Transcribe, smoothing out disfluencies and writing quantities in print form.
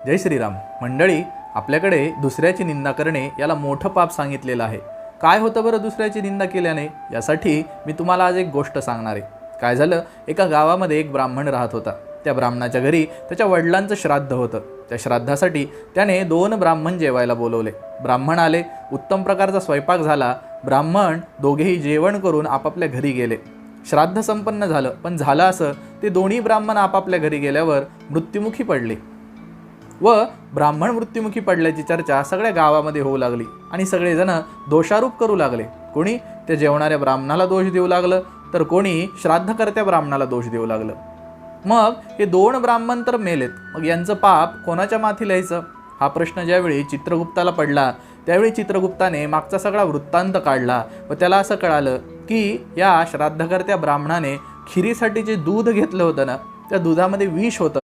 जय श्रीराम मंडळी, आपल्याकडे दुसऱ्याची निंदा करणे याला मोठं पाप सांगितलेलं आहे. काय होतं बरं दुसऱ्याची निंदा केल्याने? यासाठी मी तुम्हाला आज एक गोष्ट सांगणार आहे. काय झालं, एका गावामध्ये एक ब्राह्मण राहत होता. त्या ब्राह्मणाच्या घरी त्याच्या वडिलांचं श्राद्ध होतं. त्या श्राद्धासाठी त्याने 2 ब्राह्मण जेवायला बोलवले. ब्राह्मण आले, उत्तम प्रकारचा स्वयंपाक झाला. ब्राह्मण दोघेही जेवण करून आपापल्या घरी गेले. श्राद्ध संपन्न झालं, पण झालं असं, ते दोन्ही ब्राह्मण आपापल्या घरी गेल्यावर मृत्युमुखी पडले व ब्राह्मण मृत्युमुखी पडल्याची चर्चा सगळ्या गावामध्ये होऊ लागली आणि सगळेजण दोषारोप करू लागले. कोणी त्या जेवणाऱ्या ब्राह्मणाला दोष देऊ लागलं, तर कोणी श्राद्धकर्त्या ब्राह्मणाला दोष देऊ लागलं. मग हे 2 ब्राह्मण तर मेलेत, मग यांचं पाप कोणाच्या माथी लिहायचं? हा प्रश्न ज्यावेळी चित्रगुप्ताला पडला, त्यावेळी चित्रगुप्ताने मागचा सगळा वृत्तांत काढला व त्याला असं कळालं की या श्राद्धकर्त्या ब्राह्मणाने खिरीसाठी जे दूध घेतलं होतं ना, त्या दुधामध्ये विष होतं.